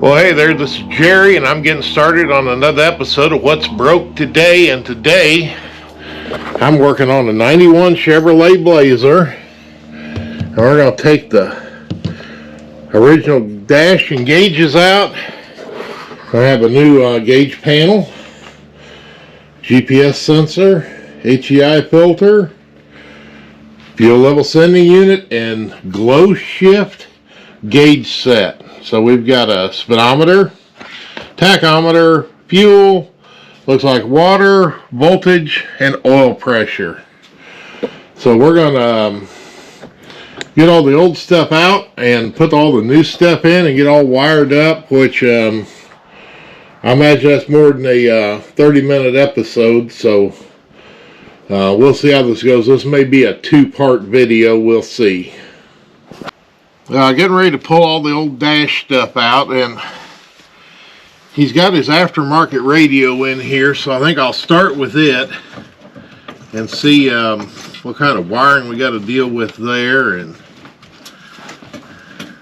Well, hey there, this is Jerry, and I'm getting started on another episode of What's Broke Today. And today, I'm working on a 91 Chevrolet Blazer. And we're going to take the original dash and gauges out. I have a new gauge panel, GPS sensor, HEI filter, fuel level sending unit, and Glowshift gauge set. So we've got a speedometer, tachometer, fuel, looks like water, voltage, and oil pressure. So we're going to get all the old stuff out and put all the new stuff in and get all wired up, which I imagine that's more than a 30-minute episode. So we'll see how this goes. This may be a two-part video. We'll see. Getting ready to pull all the old dash stuff out, and he's got his aftermarket radio in here, so I think I'll start with it and see what kind of wiring we got to deal with there. And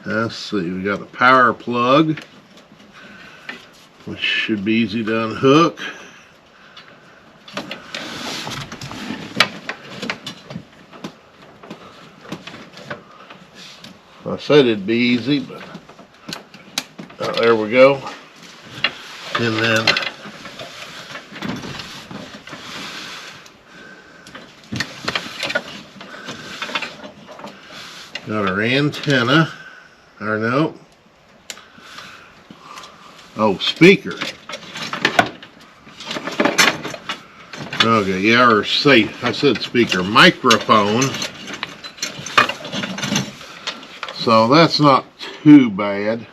let's see, we got a power plug, which should be easy to unhook. I said it'd be easy, but there we go. And then got our antenna, or no, speaker. Okay, yeah, or say, I said speaker, microphone. So that's not too bad.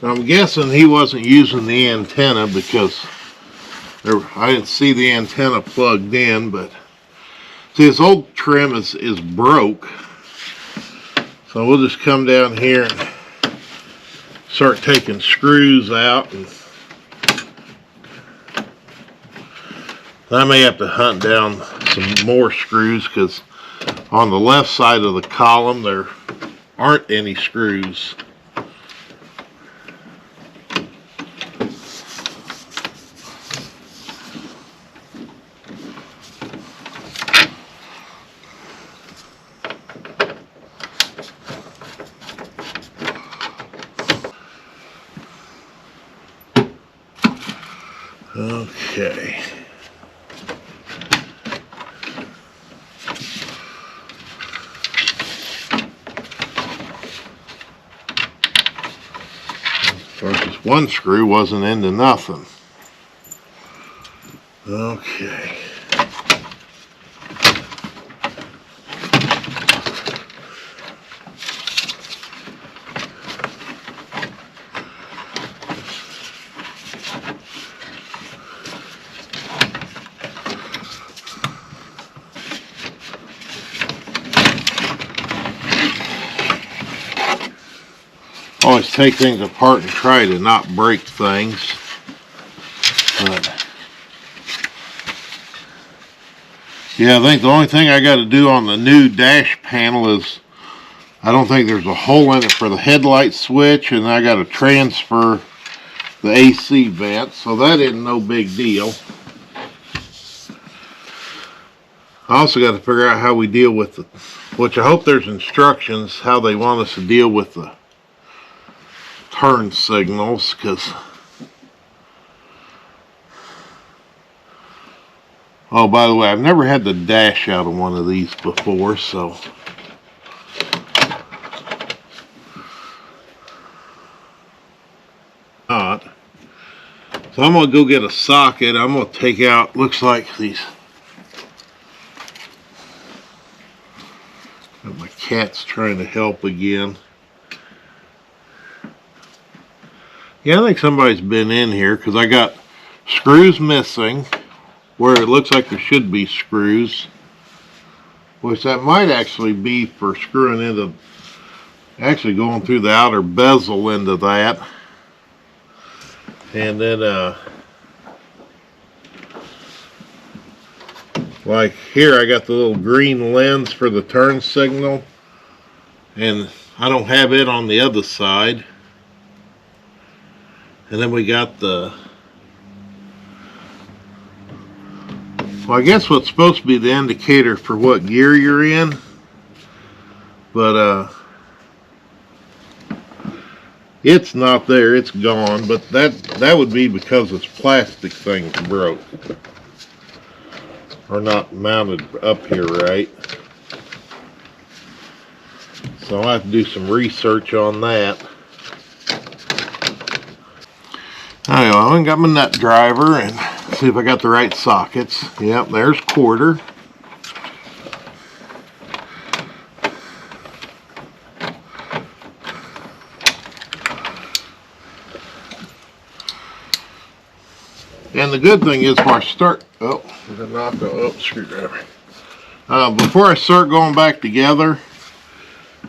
I'm guessing he wasn't using the antenna because I didn't see the antenna plugged in, but see, this old trim is broke. So we'll just come down here and start taking screws out. And I may have to hunt down some more screws because on the left side of the column there aren't any screws. Okay. This one screw wasn't into nothing. Okay. Always take things apart and try to not break things. But yeah, I think the only thing I got to do on the new dash panel is I don't think there's a hole in it for the headlight switch, and I got to transfer the AC vent, so that isn't no big deal. I also got to figure out how we deal with the, which I hope there's instructions how they want us to deal with the turn signals, because oh, by the way, I've never had the dash out of one of these before, so not. So I'm gonna go get a socket. I'm gonna take out, looks like these, my cat's trying to help again. Yeah, I think somebody's been in here because I got screws missing where it looks like there should be screws, which that might actually be for screwing into, actually going through the outer bezel into that. And then like here I got the little green lens for the turn signal, and I don't have it on the other side. And then we got the, well, I guess what's supposed to be the indicator for what gear you're in. But it's not there, it's gone. But that would be because this plastic thing's broke. Or not mounted up here right. So I'll have to do some research on that. Anyway, I got my nut driver and see if I got the right sockets. Yep, there's quarter. And the good thing is, before I start, screwdriver. Before I start going back together,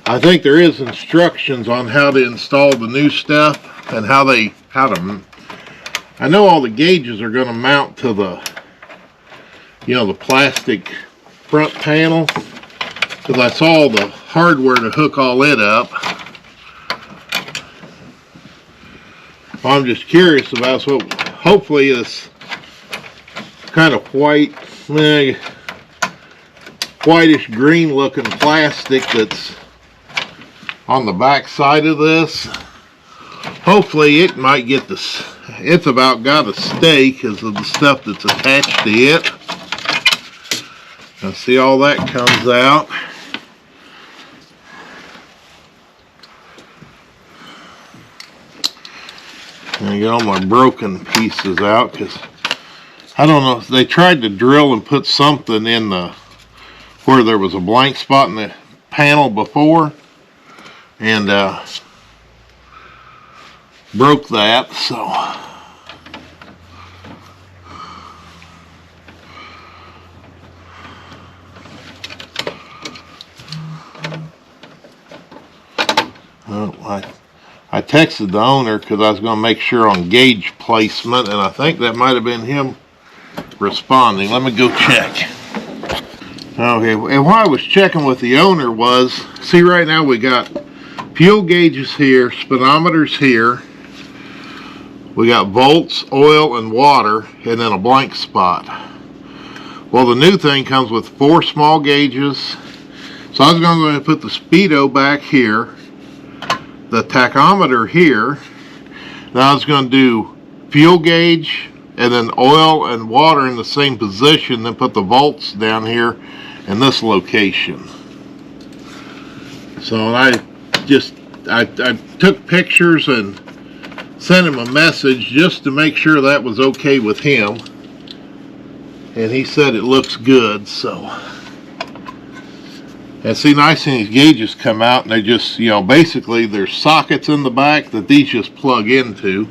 I think there is instructions on how to install the new stuff and I know all the gauges are going to mount to the, the plastic front panel, because I saw the hardware to hook all it up. I'm just curious about, so hopefully this kind of whitish green looking plastic that's on the back side of this, hopefully it might get this. It's about got to stay because of the stuff that's attached to it. Now see, all that comes out. And I get all my broken pieces out because I don't know, they tried to drill and put something in the where there was a blank spot in the panel before, and broke that. So I texted the owner because I was going to make sure on gauge placement, and I think that might have been him responding. Let me go check. Okay, and what I was checking with the owner was, see, right now we got fuel gauges here, speedometers here, we got volts, oil, and water, and then a blank spot. Well, the new thing comes with 4 small gauges, so I was going to put the speedo back here, the tachometer here. Now I was going to do fuel gauge and then oil and water in the same position, then put the volts down here in this location. So I took pictures and sent him a message just to make sure that was okay with him, and he said it looks good. So, and see, nice thing, these gauges come out and they just, basically there's sockets in the back that these just plug into.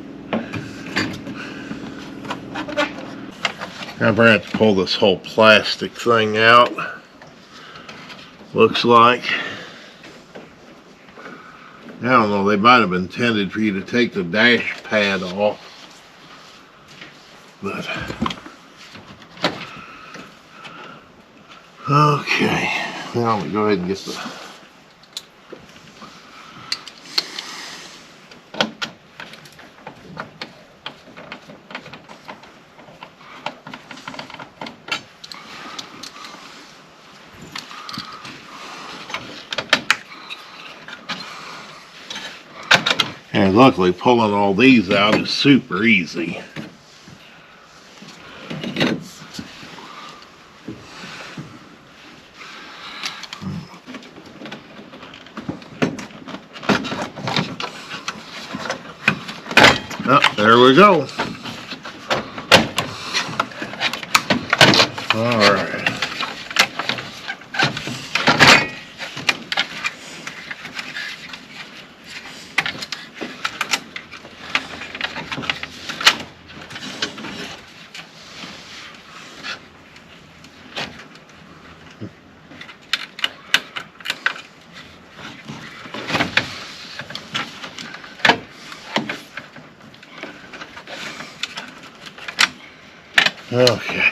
I'm going to have to pull this whole plastic thing out, looks like. I don't know, they might have intended for you to take the dash pad off, but okay. Now let me go ahead and get the and luckily pulling all these out is super easy. Oh, there we go. All right. Okay.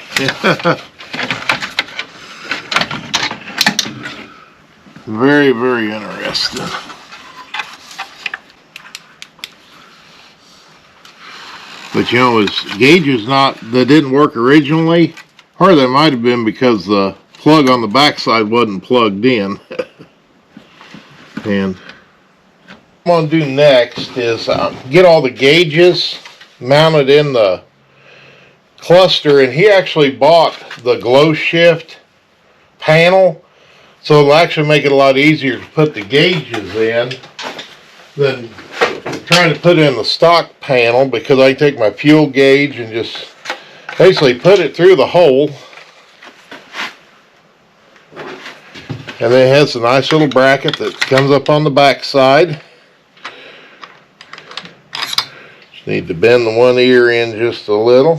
Very, very interesting. But you know, his gauge is not, that didn't work originally, or that might have been because the plug on the backside wasn't plugged in. And what I'm going to do next is get all the gauges mounted in the cluster, and he actually bought the Glowshift panel, so it'll actually make it a lot easier to put the gauges in than trying to put in the stock panel, because I take my fuel gauge and just basically put it through the hole, and then it has a nice little bracket that comes up on the back side. Just need to bend the one ear in just a little,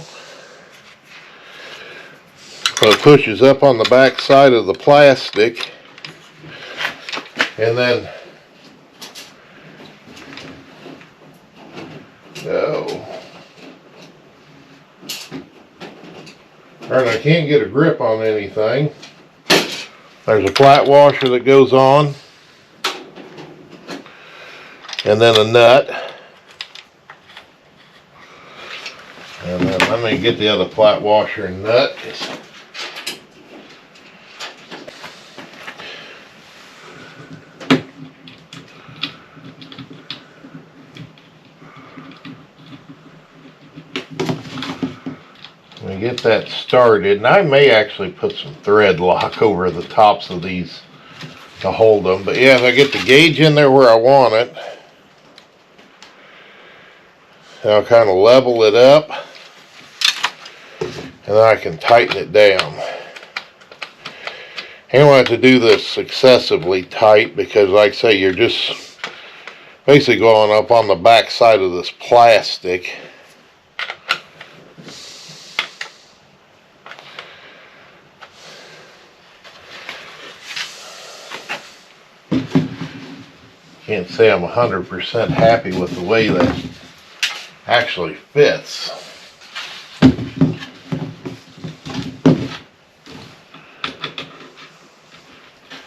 so it pushes up on the back side of the plastic, and then Alright, I can't get a grip on anything. There's a flat washer that goes on, and then a nut, and then let me get the other flat washer and nut. Get that started, and I may actually put some thread lock over the tops of these to hold them, but yeah, if I get the gauge in there where I want it, I'll kind of level it up, and then I can tighten it down. I don't want to do this excessively tight, because like I say, you're just basically going up on the back side of this plastic. Can't say I'm 100% happy with the way that actually fits.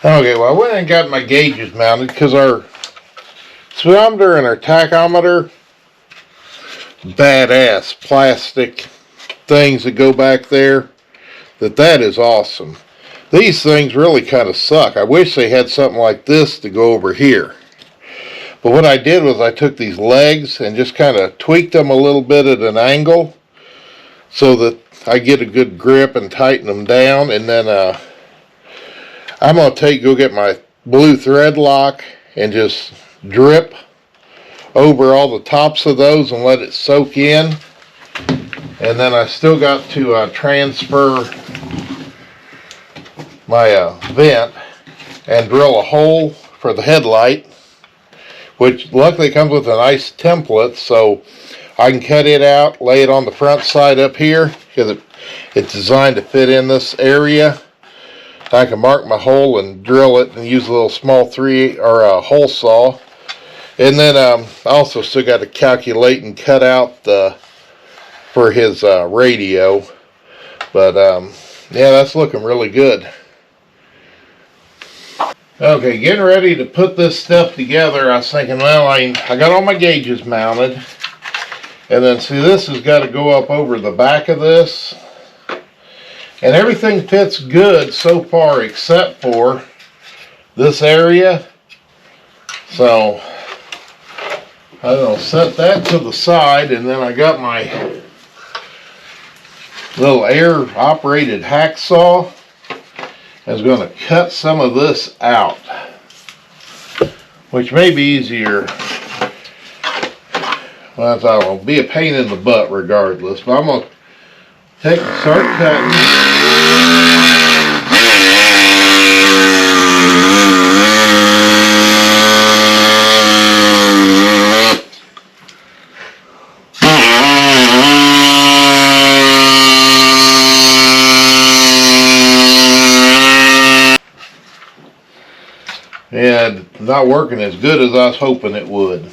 Okay, well, I went and got my gauges mounted, because our speedometer and our tachometer, badass plastic things that go back there, that is awesome. These things really kind of suck. I wish they had something like this to go over here. But what I did was I took these legs and just kind of tweaked them a little bit at an angle so that I get a good grip and tighten them down. And then I'm going to go get my blue thread lock and just drip over all the tops of those and let it soak in. And then I still got to transfer my vent and drill a hole for the headlight, which luckily comes with a nice template, so I can cut it out, lay it on the front side up here, because it's designed to fit in this area. I can mark my hole and drill it and use a little small hole saw. And then I also still got to calculate and cut out for his radio. But yeah, that's looking really good. Okay, getting ready to put this stuff together, I was thinking, well, I got all my gauges mounted, and then see, this has got to go up over the back of this, and everything fits good so far except for this area. So I don't know, set that to the side, and then I got my little air operated hacksaw. I was going to cut some of this out, which may be easier. Well, I thought it'll be a pain in the butt regardless, but I'm going to start cutting. Yeah, not working as good as I was hoping it would.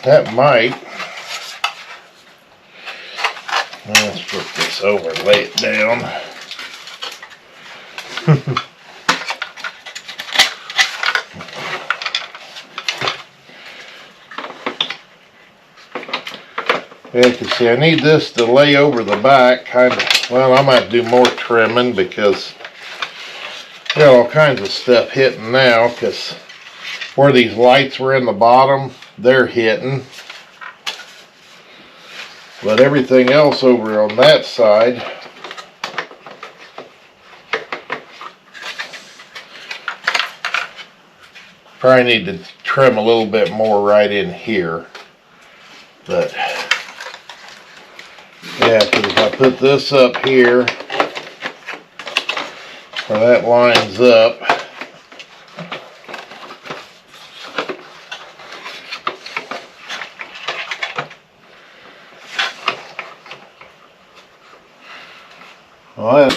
that might. Let's put this over and lay it down. Yeah, you can see I need this to lay over the back, kind of. Well, I might do more trimming because I got all kinds of stuff hitting now, because where these lights were in the bottom, they're hitting. But everything else over on that side, probably need to trim a little bit more right in here. But yeah, because if I put this up here, where that lines up, well,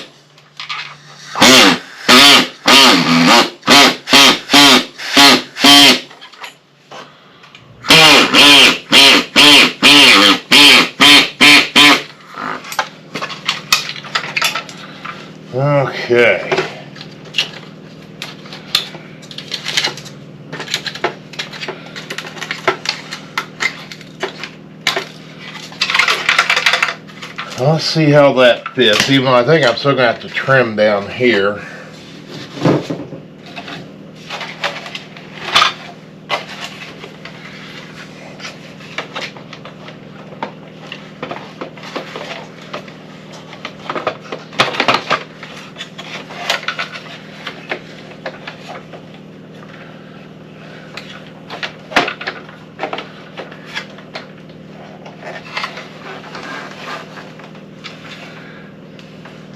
okay. Let's see how that fits, even though I think I'm still going to have to trim down here.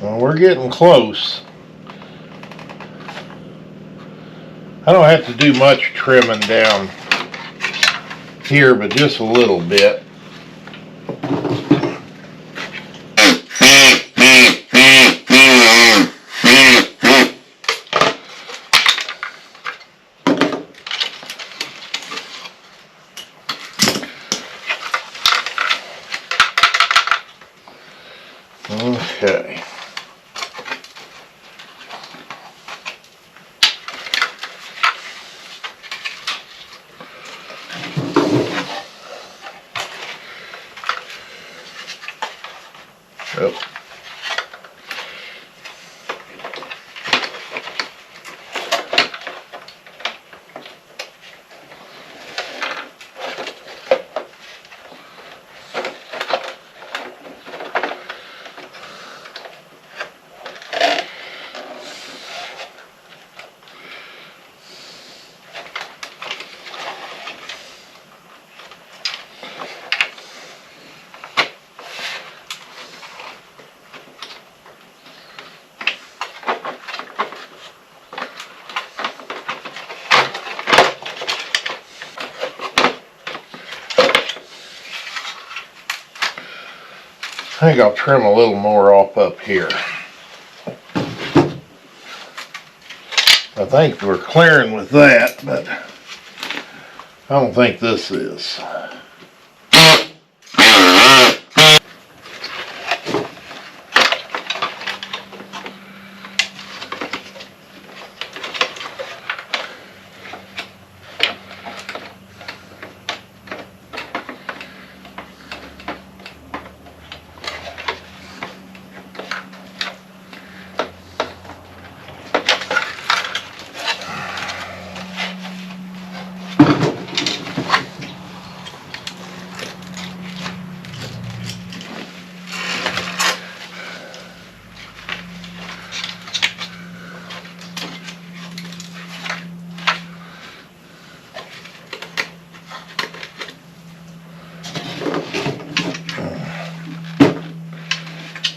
Well, we're getting close. I don't have to do much trimming down here, but just a little bit. Okay. Yep. I think I'll trim a little more off up here. I think we're clearing with that, but I don't think this is.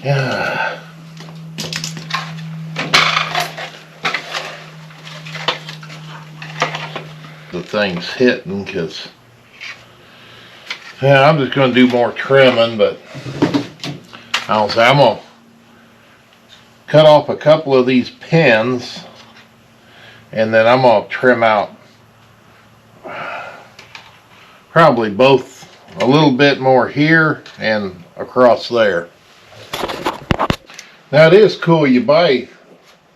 Yeah. The thing's hitting because, yeah, I'm just going to do more trimming, but I'll say I'm going to cut off a couple of these pins and then I'm going to trim out probably both a little bit more here and across there. Now it is cool, you buy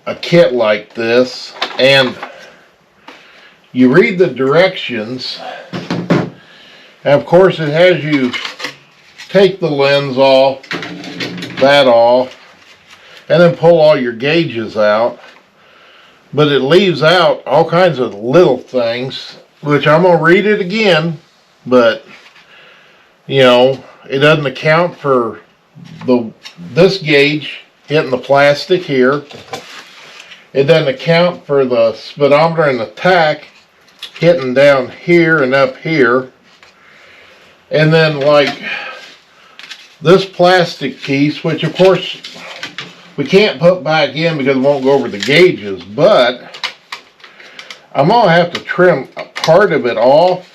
a kit like this and you read the directions, and of course it has you take the lens off, that off, and then pull all your gauges out, but it leaves out all kinds of little things, which I'm going to read it again, but you know, it doesn't account for this gauge hitting the plastic here. It doesn't account for the speedometer and the tach hitting down here and up here. And then like this plastic piece, which of course we can't put back in because it won't go over the gauges, but I'm going to have to trim a part of it off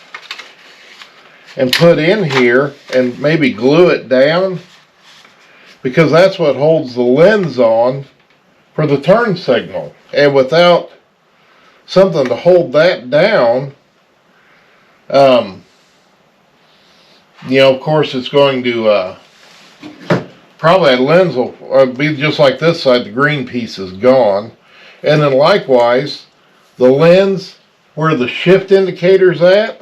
and put in here and maybe glue it down, because that's what holds the lens on for the turn signal. And without something to hold that down, you know, of course it's going to probably that lens will be just like this side. The green piece is gone. And then likewise, the lens where the shift indicator's at,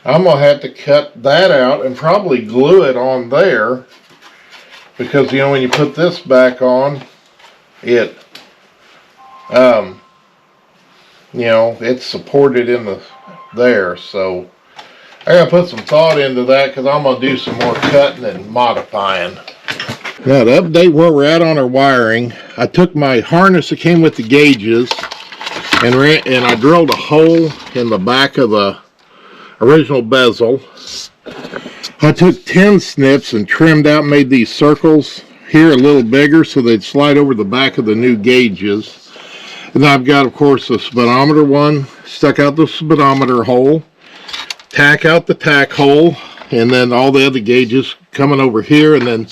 I'm going to have to cut that out and probably glue it on there, because, you know, when you put this back on, it, you know, it's supported in there. So I got to put some thought into that, because I'm going to do some more cutting and modifying. Now to update where we're at on our wiring, I took my harness that came with the gauges and I drilled a hole in the back of the original bezel. I took 10 snips and trimmed out, made these circles here a little bigger so they'd slide over the back of the new gauges. And I've got, of course, the speedometer one, stuck out the speedometer hole, tack out the tack hole, and then all the other gauges coming over here, and then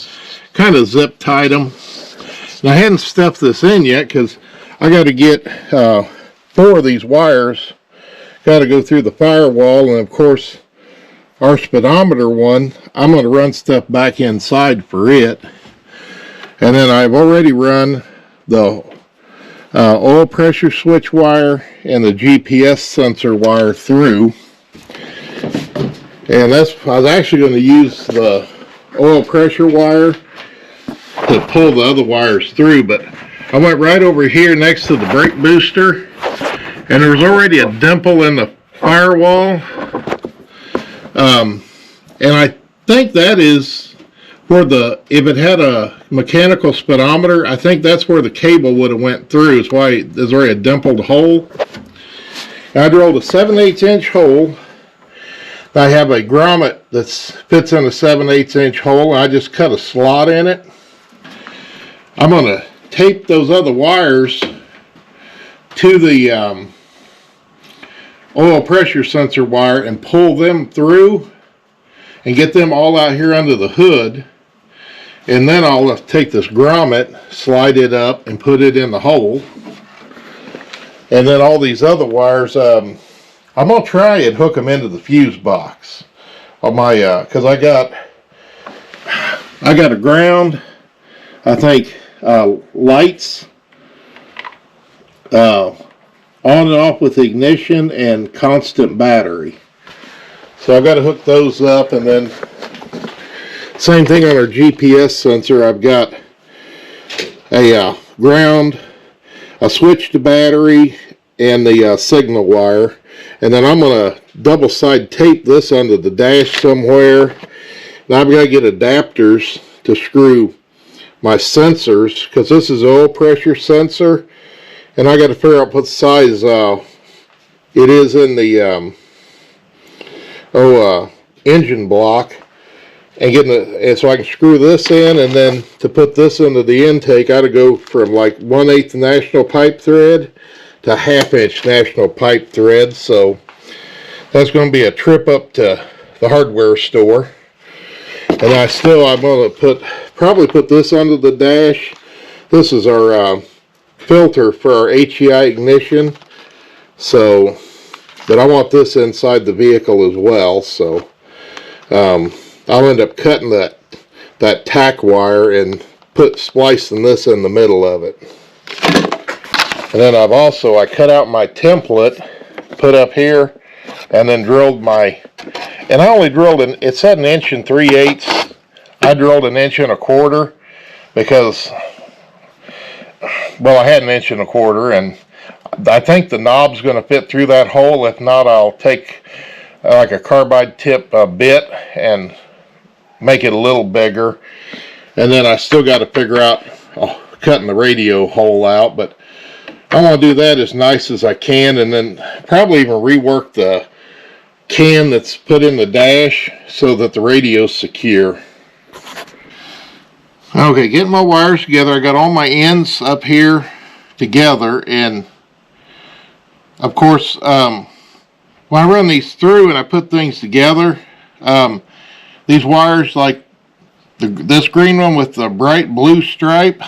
kind of zip tied them. And I hadn't stuffed this in yet because I got to get 4 of these wires, got to go through the firewall, and of course our speedometer one, I'm going to run stuff back inside for it. And then I've already run the oil pressure switch wire and the GPS sensor wire through. And I was actually going to use the oil pressure wire to pull the other wires through, but I went right over here next to the brake booster, and there was already a dimple in the firewall. And I think that is where if it had a mechanical speedometer, I think that's where the cable would have went through. It's why there's already a dimpled hole. And I drilled a 7/8 inch hole. I have a grommet that fits in a 7/8 inch hole. I just cut a slot in it. I'm going to tape those other wires to the oil pressure sensor wire and pull them through and get them all out here under the hood. And then I'll take this grommet, slide it up, and put it in the hole. And then all these other wires, I'm going to try and hook them into the fuse box on my, because I got a ground, I think, lights on and off with ignition and constant battery. So I've got to hook those up, and then same thing on our GPS sensor. I've got a ground, a switch to battery, and the signal wire. And then I'm going to double side tape this under the dash somewhere. Now I've got to get adapters to screw my sensors, because this is an oil pressure sensor, and I got to figure out what size it is in the engine block, and and so I can screw this in. And then to put this into the intake, I got to go from like 1/8 national pipe thread to 1/2 inch national pipe thread. So that's going to be a trip up to the hardware store. And I'm going to probably put this under the dash. This is our filter for our HEI ignition. So, but I want this inside the vehicle as well. So I'll end up cutting that tack wire and splicing this in the middle of it. And then I cut out my template, put up here, and then drilled and I only drilled it said 1 3/8. I drilled 1 1/4 because, well, I had 1 1/4, and I think the knob's going to fit through that hole. If not, I'll take like a carbide tip bit and make it a little bigger. And then I still got to figure out cutting the radio hole out, but I want to do that as nice as I can, and then probably even rework the can that's put in the dash so that the radio's secure. Okay, getting my wires together. I got all my ends up here together, and of course when I run these through and I put things together, these wires, like this green one with the bright blue stripe,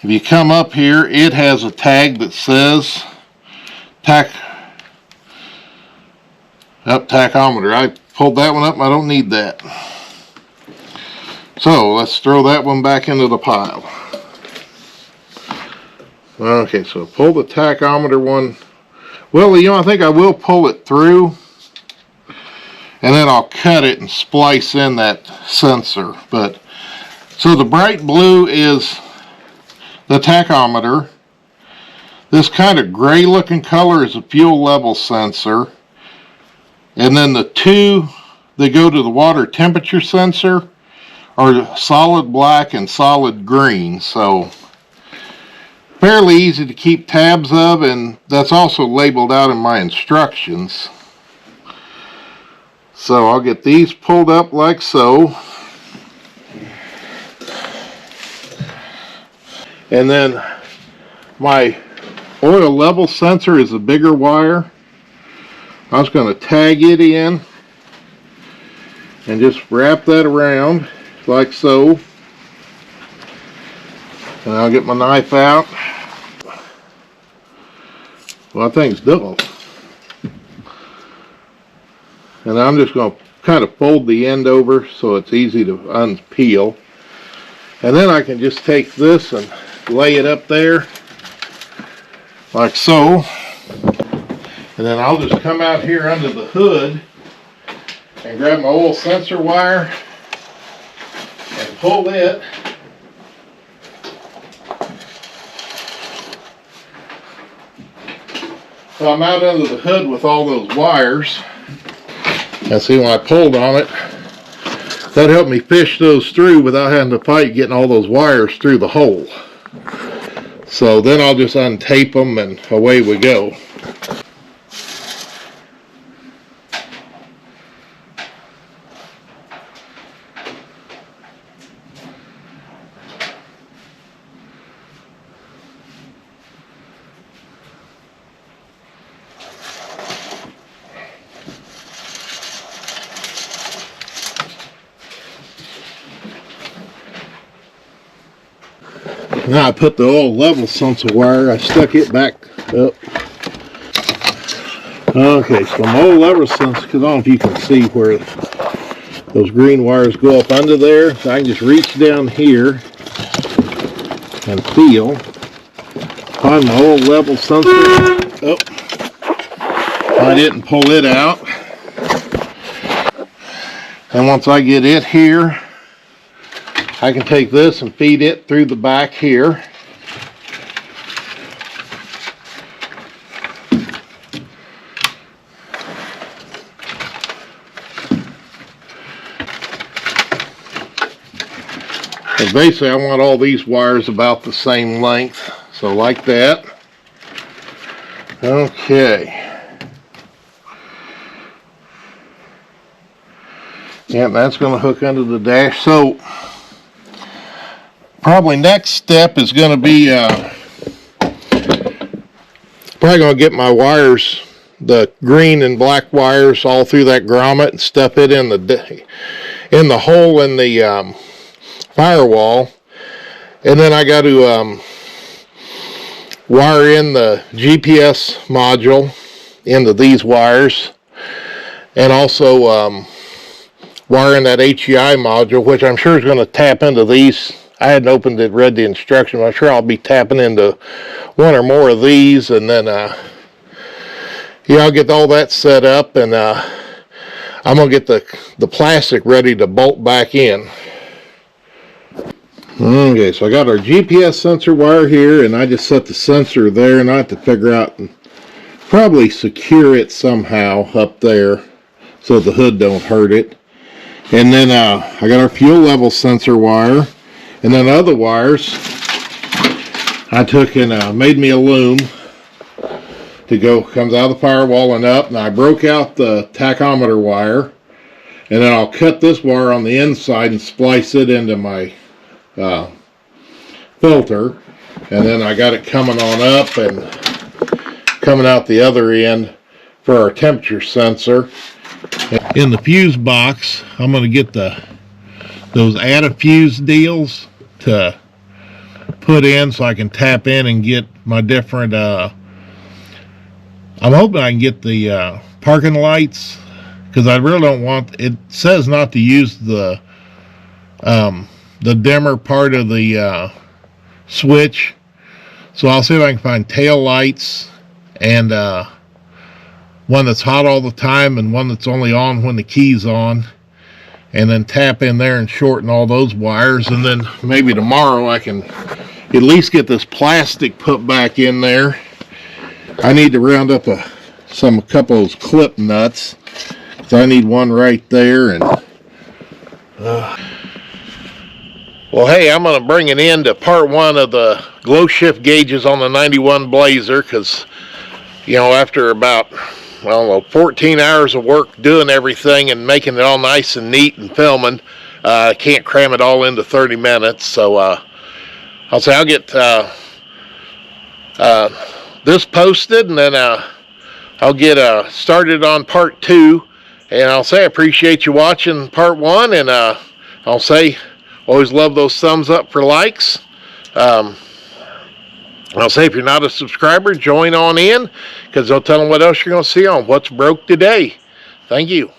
if you come up here, it has a tag that says tachometer. I pulled that one up. I don't need that. So let's throw that one back into the pile. Okay, so pull the tachometer one. Well, I think I will pull it through, and then I'll cut it and splice in that sensor. So the bright blue is the tachometer. This kind of gray looking color is a fuel level sensor. And then the two that go to the water temperature sensor are solid black and solid green. So fairly easy to keep tabs of, and that's also labeled out in my instructions. So I'll get these pulled up like so. And then my oil level sensor is a bigger wire. I was going to tag it in and just wrap that around like so. And I'll get my knife out. Well, that thing's dull. And I'm just going to kind of fold the end over so it's easy to unpeel. And then I can just take this and lay it up there like so. And then I'll just come out here under the hood and grab my oil sensor wire and pull it. So I'm out under the hood with all those wires. And see, when I pulled on it, that helped me fish those through without having to fight getting all those wires through the hole. So then I'll just untape them and away we go. Now I put the oil level sensor wire, I stuck it back up. Okay, so my oil level sensor, because I don't know if you can see where those green wires go up under there, so I can just reach down here and feel. Find my oil level sensor. Oh, I didn't pull it out. And once I get it here, I can take this and feed it through the back here. And basically I want all these wires about the same length, so like that. Okay. Yeah, that's going to hook under the dash. So probably next step is going to be probably going to get my wires, the green and black wires, all through that grommet and stuff it in the hole in the firewall. And then I got to wire in the GPS module into these wires, and also wiring that HEI module, which I'm sure is going to tap into these. I hadn't opened it, read the instructions. I'm sure I'll be tapping into one or more of these, and then yeah, I'll get all that set up, and I'm gonna get the plastic ready to bolt back in. Okay, so I got our GPS sensor wire here, and I just set the sensor there, and I have to figure out and probably secure it somehow up there so the hood don't hurt it. And then I got our fuel level sensor wire, and then other wires I took and made me a loom to go, comes out of the firewall and up, and I broke out the tachometer wire, and then I'll cut this wire on the inside and splice it into my filter, and then I got it coming on up and coming out the other end for our temperature sensor. In the fuse box, I'm going to get those add-a-fuse deals to put in so I can tap in and get my different I'm hoping I can get the parking lights, because I really don't want, it says not to use the dimmer part of the switch, so I'll see if I can find tail lights and one that's hot all the time and one that's only on when the key's on, and then tap in there and shorten all those wires, and then maybe tomorrow I can at least get this plastic put back in there. I need to round up a couple of those clip nuts, so I need one right there. And well, hey, I'm going to bring it into part one of the Glowshift gauges on the 91 Blazer, because, you know, after about, well, 14 hours of work doing everything and making it all nice and neat and filming, I can't cram it all into 30 minutes. So I'll say I'll get this posted, and then I'll get started on part two, and I'll say I appreciate you watching part one, and I'll say always love those thumbs up for likes. I'll say if you're not a subscriber, join on in, because they'll tell them what else you're going to see on What's Broke Today. Thank you.